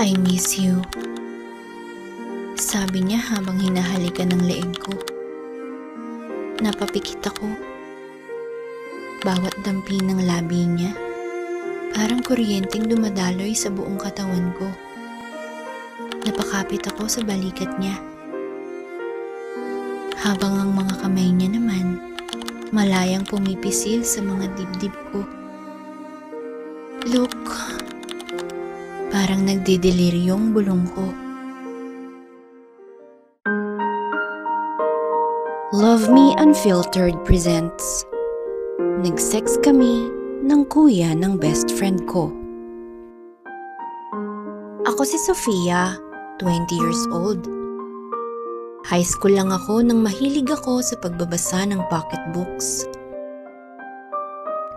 I miss you. Sabi niya habang hinahalikan ng leeg ko. Napapikit ako. Bawat dampi ng labi niya, parang kuryenteng dumadaloy sa buong katawan ko. Napakapit ako sa balikat niya. Habang ang mga kamay niya naman, malayang pumipisil sa mga dibdib ko. Look, parang nagdideliryong bulong ko. Love Me Unfiltered presents Nag-sex kami ng kuya ng best friend ko. Ako si Sofia, 20 years old. High school lang ako nang mahilig ako sa pagbabasa ng pocketbooks.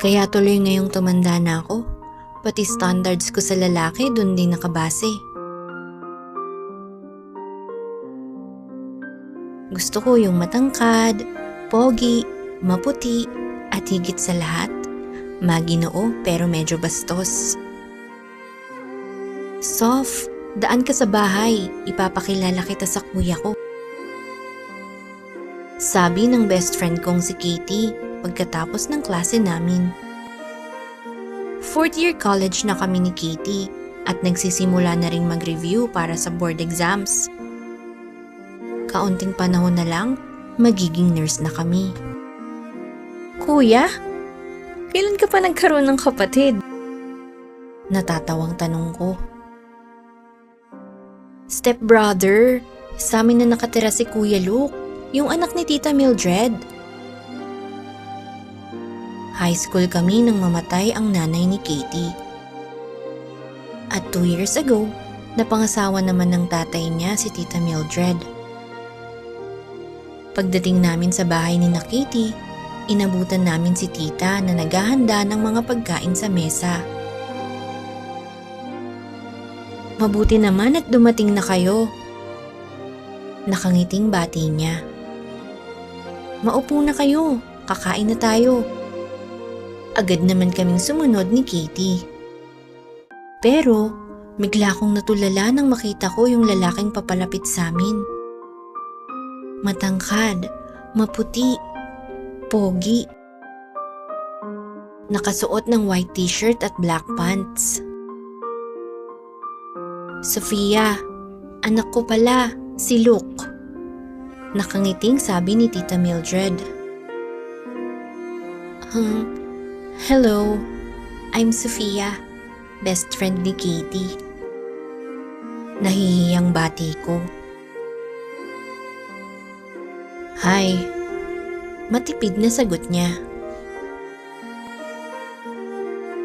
Kaya tuloy ngayong tumanda na ako, pati standards ko sa lalaki dun din nakabase. Gusto ko yung matangkad, pogi, maputi, at higit sa lahat, maginoo pero medyo bastos. Sof, daan ka sa bahay, ipapakilala kita sa kuya ko. Sabi ng best friend kong si Katie pagkatapos ng klase namin. Fourth year college na kami ni Katie at nagsisimula na ring mag-review para sa board exams. Kaunting panahon na lang, magiging nurse na kami. Kuya, kailan ka pa nagkaroon ng kapatid? Natatawang tanong ko. Stepbrother, sa amin na nakatira si Kuya Luke, yung anak ni Tita Mildred. High school kami nang mamatay ang nanay ni Katie. At 2 years ago, napangasawa naman ng tatay niya si Tita Mildred. Pagdating namin sa bahay ni Katie, inabutan namin si tita na naghahanda ng mga pagkain sa mesa. Mabuti naman at dumating na kayo. Nakangiting bati niya. Maupo na kayo, kakain na tayo. Agad naman kaming sumunod ni Katie. Pero, bigla akong natulala nang makita ko yung lalaking papalapit sa amin. Matangkad, maputi, pogi. Nakasuot ng white t-shirt at black pants. Sofia, anak ko pala, si Luke. Nakangiting sabi ni Tita Mildred. Hello, I'm Sofia, best friend ni Katie. Nahihiyang bati ko. Hi, matipid na sagot niya.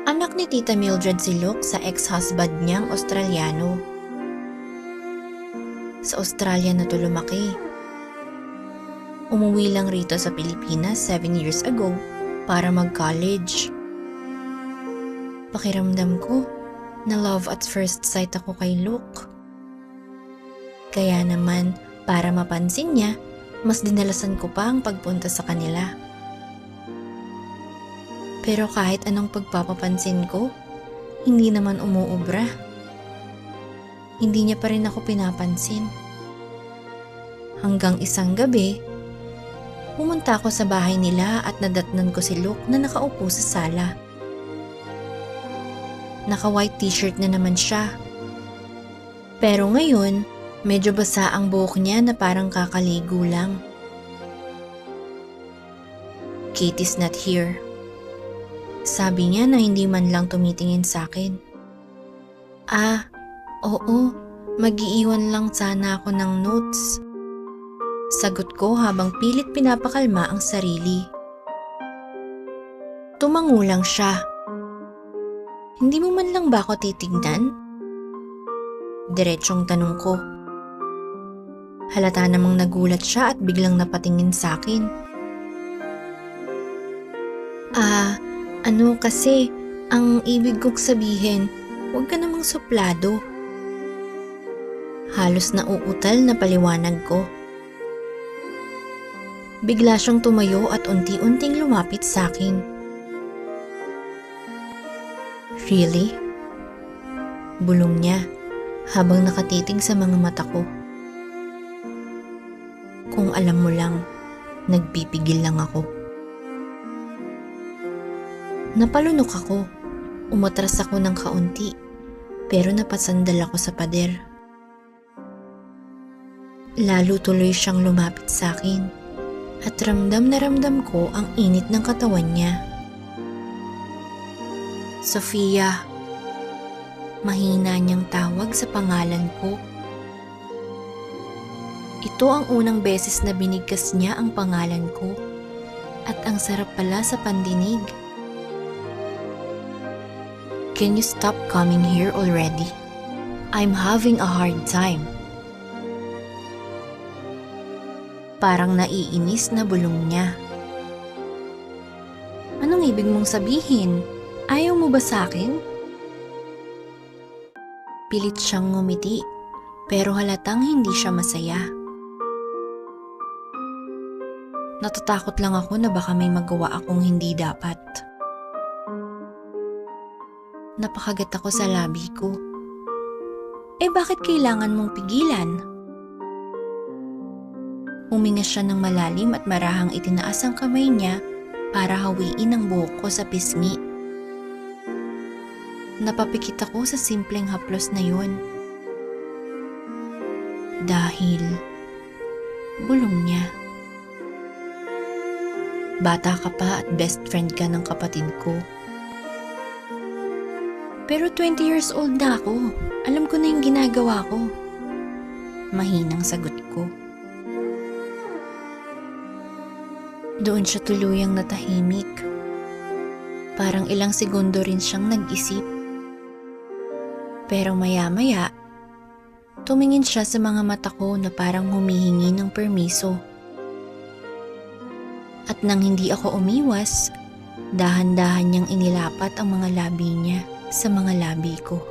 Anak ni Tita Mildred si Luke sa ex-husband niyang Australiano. Sa Australia na to lumaki. Umuwi lang rito sa Pilipinas 7 years ago para mag-college. Pakiramdam ko na love at first sight ako kay Luke. Kaya naman, para mapansin niya, mas dinalasan ko pa ang pagpunta sa kanila. Pero kahit anong pagpapapansin ko, hindi naman umuubra. Hindi niya pa rin ako pinapansin. Hanggang isang gabi, pumunta ako sa bahay nila at nadatnan ko si Luke na nakaupo sa sala. Naka-white t-shirt na naman siya. Pero ngayon, medyo basa ang buhok niya na parang kakaligo lang. Katie's not here. Sabi niya na hindi man lang tumitingin sa akin. Oo, mag-iiwan lang sana ako ng notes. Sagot ko habang pilit pinapakalma ang sarili. Tumango lang siya. Hindi mo man lang ba ako titignan? Diretsong tanong ko. Halata namang nagulat siya at biglang napatingin sa akin. Kasi, ang ibig kong sabihin, huwag ka namang suplado. Halos nauutal na paliwanag ko. Bigla siyang tumayo at unti-unting lumapit sa akin. Really? Bulong niya habang nakatitig sa mga mata ko. Kung alam mo lang, nagpipigil lang ako. Napalunok ako. Umatras ako ng kaunti, pero napasandal ako sa pader. Lalo tuloy siyang lumapit sa akin at ramdam na ramdam ko ang init ng katawan niya. Sofia, mahina niyang tawag sa pangalan ko. Ito ang unang beses na binigkas niya ang pangalan ko at ang sarap pala sa pandinig. Can you stop coming here already? I'm having a hard time. Parang naiinis na bulong niya. Anong ibig mong sabihin? Ayaw mo ba sa akin? Pilit siyang ngumiti, pero halatang hindi siya masaya. Natatakot lang ako na baka may magawa akong hindi dapat. Napakagat ako sa labi ko. Bakit kailangan mong pigilan? Huminga siya ng malalim at marahang itinaas ang kamay niya para hawiin ang buhok ko sa pisngi. Napapikit ako sa simpleng haplos na yun. Dahil bulong niya. Bata ka pa at best friend ka ng kapatid ko. Pero 20 years old na ako. Alam ko na yung ginagawa ko. Mahinang sagot ko. Doon siya tuluyang natahimik. Parang ilang segundo rin siyang nag-isip. Pero maya-maya, tumingin siya sa mga mata ko na parang humihingi ng permiso. At nang hindi ako umiwas, dahan-dahan niyang inilapat ang mga labi niya sa mga labi ko.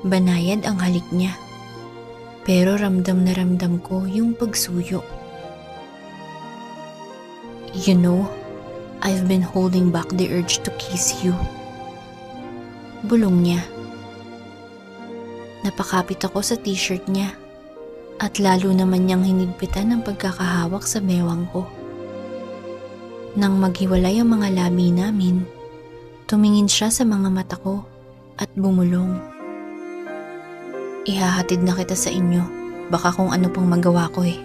Banayad ang halik niya, pero ramdam na ramdam ko yung pagsuyo. You know, I've been holding back the urge to kiss you. Bulong niya. Napakapit ako sa t-shirt niya at lalo naman niyang hinigpitan ang pagkakahawak sa bewang ko. Nang maghiwalay ang mga labi namin, tumingin siya sa mga mata ko at bumulong. Ihahatid na kita sa inyo, baka kung ano pang magawa ko eh.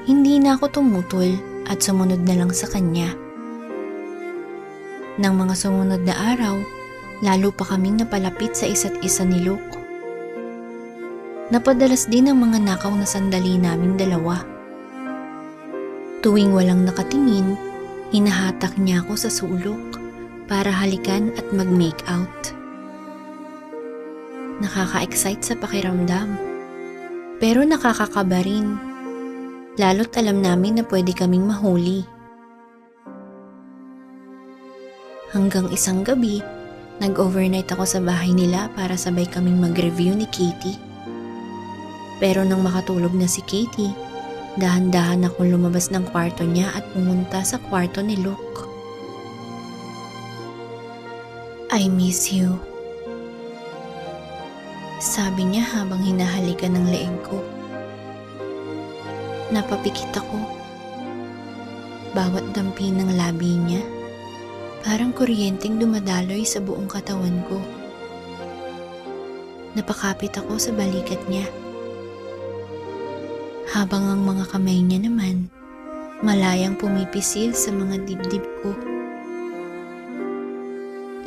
Hindi na ako tumutol at sumunod na lang sa kanya. Nang mga sumunod na araw, lalo pa kaming napalapit sa isa't isa ni Luke. Napadalas din ang mga nakaw na sandali naming dalawa. Tuwing walang nakatingin, hinahatak niya ako sa sulok para halikan at mag-make out. Nakaka-excite sa pakiramdam, pero nakakakaba rin, lalo't alam namin na pwede kaming mahuli. Hanggang isang gabi, nag-overnight ako sa bahay nila para sabay kaming mag-review ni Katie. Pero nang makatulog na si Katie, dahan-dahan akong lumabas ng kwarto niya at pumunta sa kwarto ni Luke. I miss you. Sabi niya habang hinahalikan ng leeg ko. Napapikit ako. Bawat dampi ng labi niya, parang kuryenteng dumadaloy sa buong katawan ko. Napakapit ako sa balikat niya. Habang ang mga kamay niya naman, malayang pumipisil sa mga dibdib ko.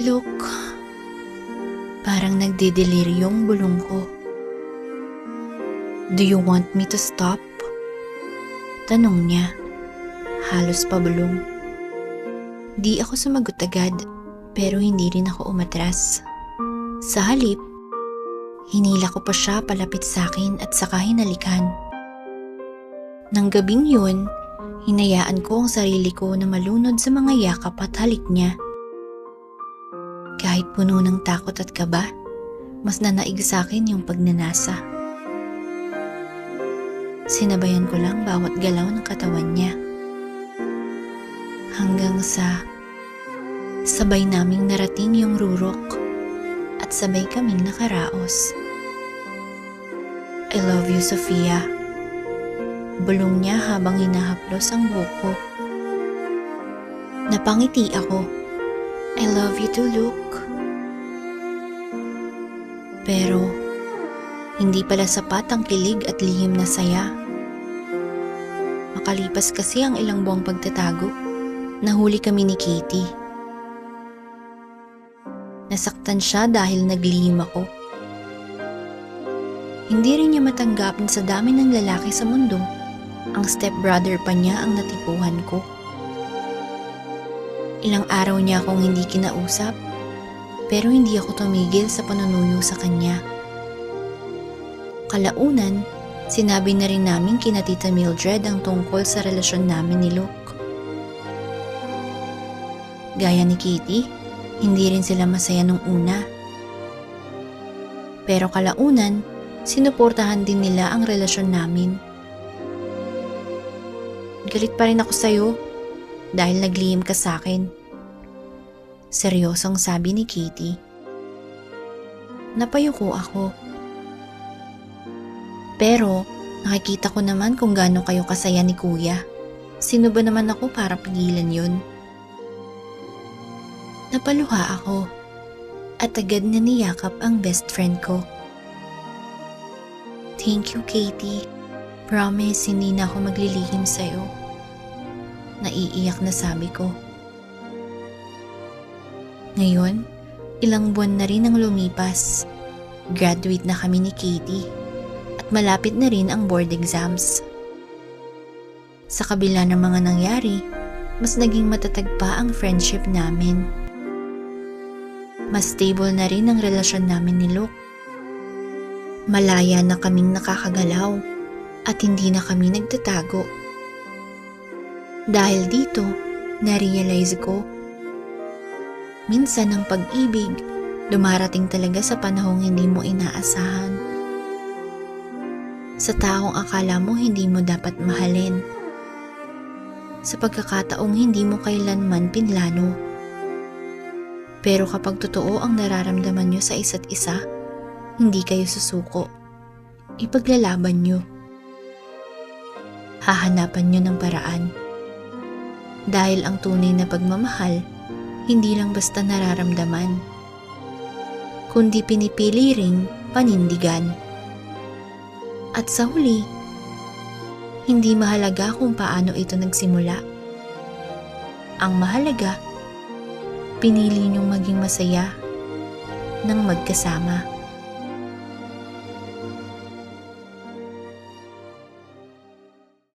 Look, parang nagdideliryong bulong ko. Do you want me to stop? Tanong niya, halos pabulong. Di ako sumagot agad, pero hindi rin ako umatras. Sa halip, hinila ko pa siya palapit sa akin at saka hinalikan. Nang gabing yun, hinayaan ko ang sarili ko na malunod sa mga yakap at halik niya. Kahit puno ng takot at kaba, mas nanaig sa akin yung pagnanasa. Sinabayan ko lang bawat galaw ng katawan niya. Hanggang sa sabay naming narating yung rurok. at sabay kaming nakaraos. I love you, Sofia. Bulong niya habang hinahaplos ang buhok ko. Napangiti ako. I love you too, Luke. Pero, hindi pala sapat ang kilig at lihim na saya. Makalipas kasi ang ilang buwang pagtatago, nahuli kami ni Katie. Nasaktan siya dahil naglihim ako. Hindi rin niya matanggap na sa dami ng lalaki sa mundo, ang stepbrother pa niya ang natipuhan ko. Ilang araw niya akong hindi kinausap, pero hindi ako tumigil sa panunuyo sa kanya. Kalaunan, sinabi na rin namin kina Tita Mildred ang tungkol sa relasyon namin ni Luke. Gaya ni Katie, hindi rin sila masaya nung una. Pero kalaunan, sinuportahan din nila ang relasyon namin. Galit pa rin ako sa'yo dahil naglihim ka sa'kin. Seryosong sabi ni Katie. Napayuko ako. Pero nakikita ko naman kung gaano kayo kasaya ni Kuya. Sino ba naman ako para pigilan yun? Napaluha ako at agad na niyakap ang best friend ko. Thank you, Katie. Promise, hindi na ako maglilihim sa'yo. Naiiyak na sabi ko. Ngayon, ilang buwan na rin ang lumipas. Graduate na kami ni Katie at malapit na rin ang board exams. Sa kabila ng mga nangyari, mas naging matatag pa ang friendship namin. Mas stable na rin ang relasyon namin ni Luke. Malaya na kaming nakakagalaw at hindi na kami nagtatago. Dahil dito, na-realize ko, minsan ang pag-ibig dumarating talaga sa panahong hindi mo inaasahan. Sa taong akala mo hindi mo dapat mahalin. Sa pagkakataong hindi mo kailanman pinlano. Pero kapag totoo ang nararamdaman nyo sa isa't isa, hindi kayo susuko. Ipaglalaban nyo. Hahanapan nyo ng paraan. Dahil ang tunay na pagmamahal, hindi lang basta nararamdaman, kundi pinipili ring panindigan. At sa huli, hindi mahalaga kung paano ito nagsimula. Ang mahalaga, pinili niyong maging masaya nang magkasama.